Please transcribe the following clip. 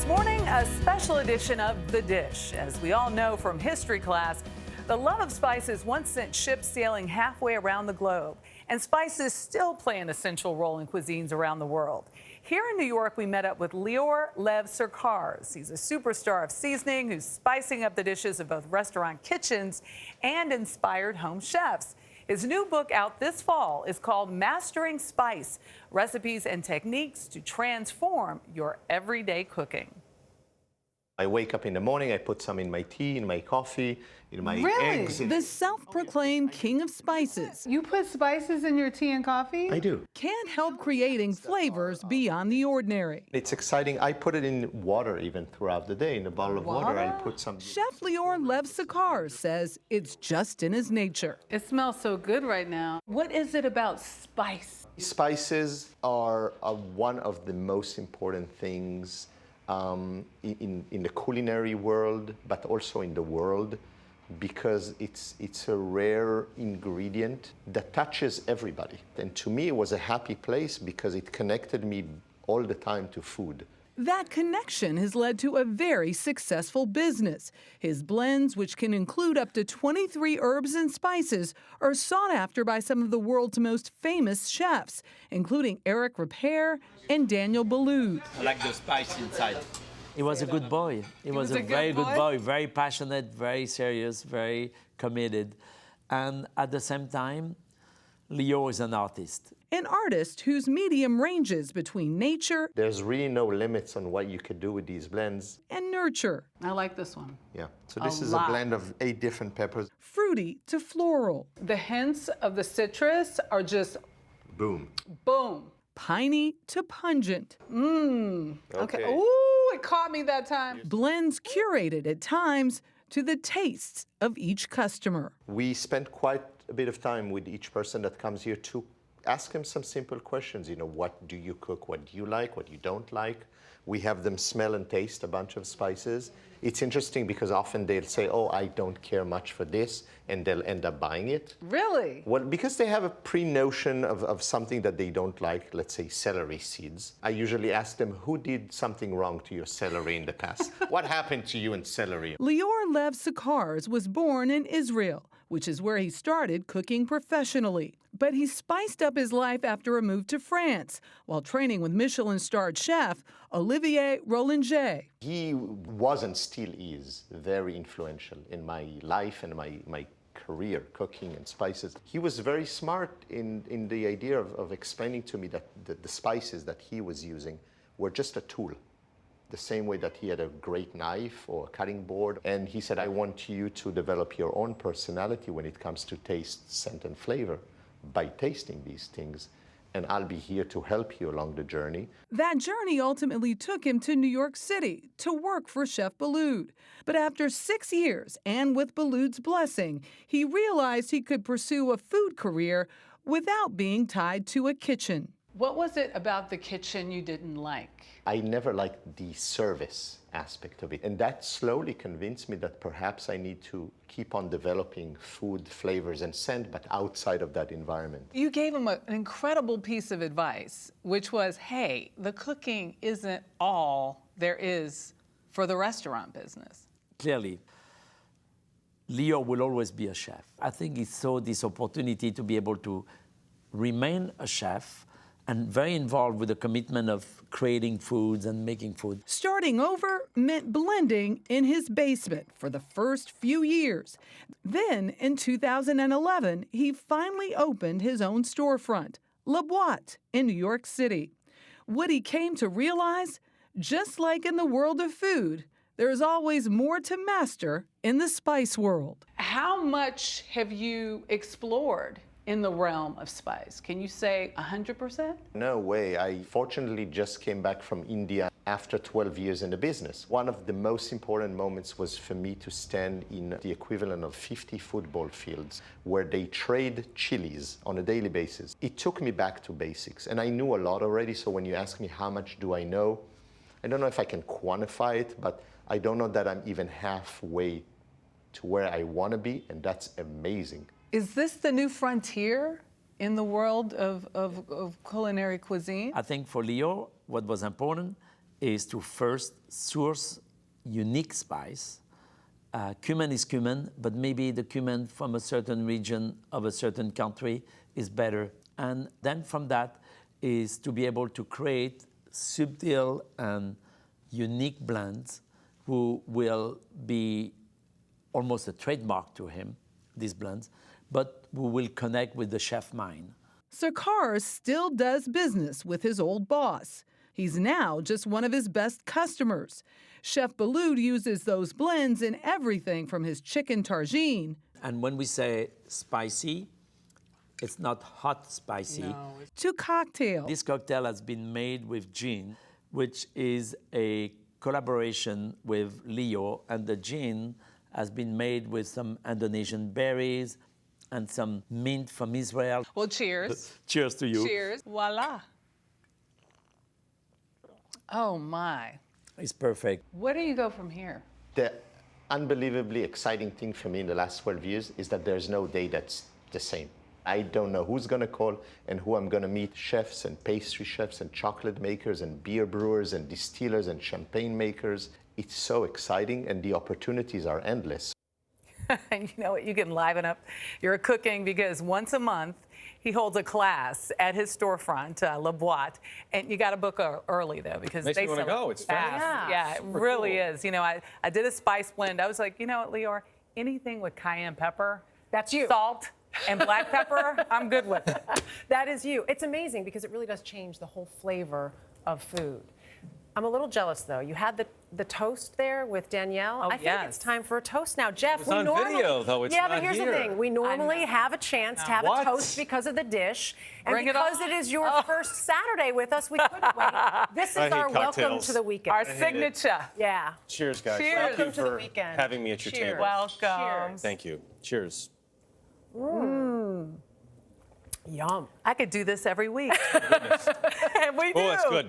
morning, a special edition of The Dish. As we all know from history class, the love of spices once sent ships sailing halfway around the globe. And spices still play an essential role in cuisines around the world. Here in New York, we met up with Lior Lev Sercarz. He's a superstar of seasoning who's spicing up the dishes of both restaurant kitchens and inspired home chefs. His new book out this fall is called Mastering Spice, Recipes and Techniques to Transform Your Everyday Cooking. I wake up in the morning, I put some in my tea, in my coffee, in my eggs. The self-proclaimed king of spices. You put spices in your tea and coffee? I do. Can't help creating flavors beyond the ordinary. It's exciting. I put it in water even throughout the day. In a bottle of water, I put some. Chef Lior Lev Sercarz says it's just in his nature. It smells so good right now. What is it about spice? Spices are one of the most important things in the culinary world, but also in the world, because it's a rare ingredient that touches everybody. And to me, it was a happy place because it connected me all the time to food. That connection has led to a very successful business. His blends, which can include up to 23 herbs and spices, are sought after by some of the world's most famous chefs, including Ripert and Daniel Boulud. I like the spice inside. He was a good boy. He was a very good boy, very passionate, very serious, very committed. And at the same time, Lior is an artist. An artist whose medium ranges between nature. There's really no limits on what you could do with these blends. And nurture. I like this one. Yeah, so this is a blend of 8 different peppers. Fruity to floral. The hints of the citrus are just boom. Boom. Piney to pungent. Okay. Ooh, it caught me that time. Blends curated at times to the tastes of each customer. We spent quite a bit of time with each person that comes here to ask them some simple questions. You know, what do you cook? What do you like? What you don't like? We have them smell and taste a bunch of spices. It's interesting because often they'll say, oh, I don't care much for this, and they'll end up buying it. Really? Well, because they have a pre-notion of something that they don't like, let's say celery seeds. I usually ask them, who did something wrong to your celery in the past? What happened to you in celery? Lior Lev Sercarz was born in Israel, which is where he started cooking professionally. But he spiced up his life after a move to France while training with Michelin-starred chef Olivier Rollinger. He was and still is very influential in my life and my career, cooking and spices. He was very smart in the idea of explaining to me that the spices that he was using were just a tool. The same way that he had a great knife or a cutting board. And he said, I want you to develop your own personality when it comes to taste, scent, and flavor by tasting these things. And I'll be here to help you along the journey. That journey ultimately took him to New York City to work for Chef Boulud. But after 6 years, and with Boulud's blessing, he realized he could pursue a food career without being tied to a kitchen. What was it about the kitchen you didn't like? I never liked the service aspect of it. And that slowly convinced me that perhaps I need to keep on developing food, flavors, and scent, but outside of that environment. You gave him an incredible piece of advice, which was, hey, the cooking isn't all there is for the restaurant business. Clearly, Lior will always be a chef. I think he saw this opportunity to be able to remain a chef and very involved with the commitment of creating foods and making food. Starting over meant blending in his basement for the first few years. Then, in 2011, he finally opened his own storefront, La Boîte, in New York City. What he came to realize, just like in the world of food, there's always more to master in the spice world. How much have you explored in the realm of spice? Can you say 100%? No way. I fortunately just came back from India after 12 years in the business. One of the most important moments was for me to stand in the equivalent of 50 football fields where they trade chilies on a daily basis. It took me back to basics, and I knew a lot already, so when you ask me how much do I know, I don't know if I can quantify it, but I don't know that I'm even halfway to where I want to be, and that's amazing. Is this the new frontier in the world of culinary cuisine? I think for Lior, what was important is to first source unique spice. Cumin is cumin, but maybe the cumin from a certain region of a certain country is better. And then from that is to be able to create subtle and unique blends who will be almost a trademark to him, these blends, but who will connect with the chef mind. Sercarz still does business with his old boss. He's now just one of his best customers. Chef Boulud uses those blends in everything from his chicken tagine. And when we say spicy, it's not hot spicy. To cocktail. This cocktail has been made with gin, which is a collaboration with Lior, and the gin has been made with some Indonesian berries and some mint from Israel. Well, cheers. Cheers to you. Cheers. Voila. Oh, my. It's perfect. Where do you go from here? The unbelievably exciting thing for me in the last 12 years is that there's no day that's the same. I don't know who's going to call and who I'm going to meet. Chefs and pastry chefs and chocolate makers and beer brewers and distillers and champagne makers. It's so exciting and the opportunities are endless. You know what? You can liven up your cooking because once a month he holds a class at his storefront, Le Boîte, and you got to book early though because Makes they me wanna sell go. it It's fast. fast. Yeah, it really is. You know, I did a spice blend. I was like, you know what, Lior? Anything with cayenne pepper, That's you. salt, and black pepper, I'm good with it. That is you. It's amazing because it really does change the whole flavor of food. I'm a little jealous though. You had the toast there with Danielle. Oh, I think yes. it's time for a toast now. Jeff, It's on video, though. It's yeah, not but here's here. the thing. We normally have a chance to have What? a toast because of the dish. And Bring it because on. it is your first Saturday with us, we couldn't wait. This is I hate our welcome cocktails. to the weekend. Our hate it. signature. Yeah. Cheers, guys. Cheers. Thank you Welcome to the for weekend. having me at your Cheers. table. Welcome. Cheers. Thank you. Cheers. Yum. I could do this every week. And we do. Oh, that's good.